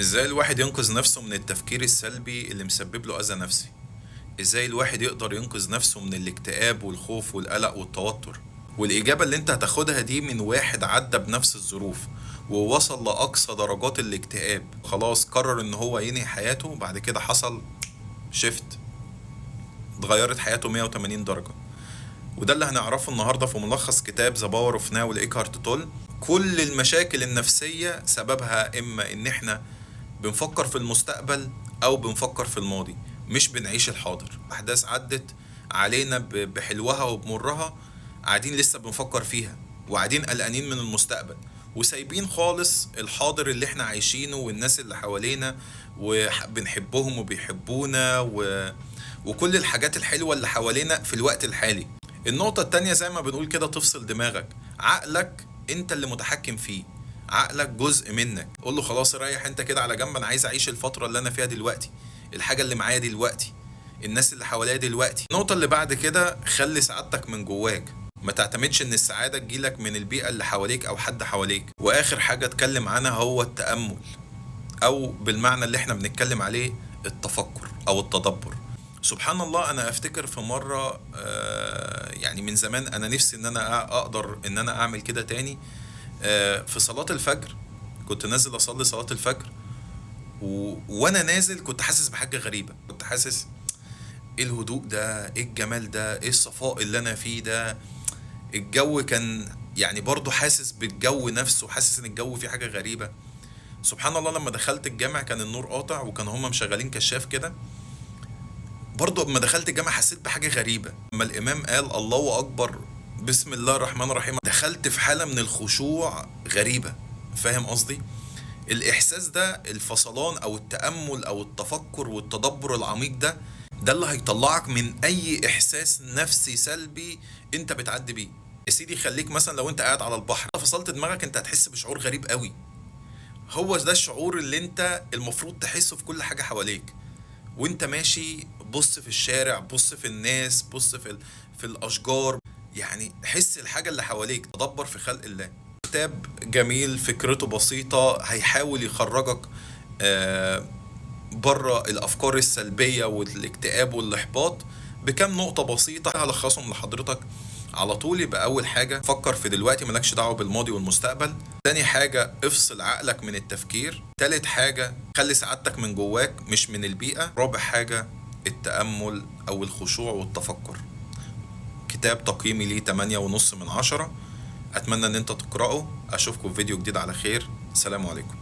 ازاي الواحد ينقذ نفسه من التفكير السلبي اللي مسبب له اذى نفسي؟ ازاي الواحد يقدر ينقذ نفسه من الاكتئاب والخوف والقلق والتوتر؟ والاجابة اللي انت هتاخدها دي من واحد عدى بنفس الظروف ووصل لاقصى درجات الاكتئاب، خلاص قرر ان هو ينهي حياته. بعد كده حصل شيفت، اتغيرت حياته 180 درجة. وده اللي هنعرفه النهارده في ملخص كتاب ذا باور اوف ناو لايكهارت تول. كل المشاكل النفسية سببها اما ان احنا بنفكر في المستقبل او بنفكر في الماضي، مش بنعيش الحاضر. احداث عدت علينا بحلوها وبمرها، قاعدين لسه بنفكر فيها وقاعدين قلقانين من المستقبل، وسايبين خالص الحاضر اللي احنا عايشينه والناس اللي حوالينا وبنحبهم وبيحبونا وكل الحاجات الحلوة اللي حوالينا في الوقت الحالي. النقطة التانية زي ما بنقول كده، تفصل دماغك. عقلك انت اللي متحكم فيه، عقلك جزء منك. قول له خلاص ريح انت كده على جنب، انا عايز اعيش الفترة اللي انا فيها دلوقتي، الحاجة اللي معايا دلوقتي، الناس اللي حواليا دلوقتي. النقطة اللي بعد كده، خلي سعادتك من جواك. ما تعتمدش ان السعادة تجيلك من البيئة اللي حواليك او حد حواليك. واخر حاجة اتكلم عنها هو التأمل، او بالمعنى اللي احنا بنتكلم عليه التفكر او التدبر. سبحان الله، انا افتكر في مرة يعني من زمان انا نفسي ان انا اقدر ان انا اعمل كده تاني. في صلاة الفجر كنت نازل اصلي صلاة الفجر، وانا نازل كنت حاسس بحاجة غريبة. كنت حاسس ايه الهدوء ده، ايه الجمال ده، ايه الصفاء اللي انا فيه ده. الجو كان يعني برضو حاسس بالجو نفسه، حاسس ان الجو فيه حاجة غريبة. سبحان الله، لما دخلت الجامع كان النور قاطع وكان هما مشغلين كشاف كده. برضو لما دخلت الجامع حسيت بحاجة غريبة. لما الإمام قال الله أكبر بسم الله الرحمن الرحيم، دخلت في حالة من الخشوع غريبة. فاهم قصدي؟ الإحساس ده، الفصلان أو التأمل أو التفكر والتدبر العميق ده، ده اللي هيطلعك من أي إحساس نفسي سلبي أنت بتعدي بيه. يا سيدي خليك مثلا لو أنت قاعد على البحر فصلت دماغك، أنت هتحس بشعور غريب قوي. هو ده الشعور اللي أنت المفروض تحسه في كل حاجة حواليك وانت ماشي. بص في الشارع، بص في الناس، بص في الاشجار، يعني حس الحاجة اللي حواليك، تدبر في خلق الله. كتاب جميل، فكرته بسيطة، هيحاول يخرجك بره الافكار السلبية والاكتئاب والاحباط بكم نقطة بسيطة هلخصهم لحضرتك على طول. يبقى اول حاجة، فكر في دلوقتي، ملكش دعوة بالماضي والمستقبل. تاني حاجة، افصل عقلك من التفكير. تالت حاجة، خلي سعادتك من جواك مش من البيئة. رابع حاجة، التأمل او الخشوع والتفكر. كتاب تقييمي ليه 8.5 من 10. اتمنى ان انت تقرأه. اشوفكم في فيديو جديد على خير. سلام عليكم.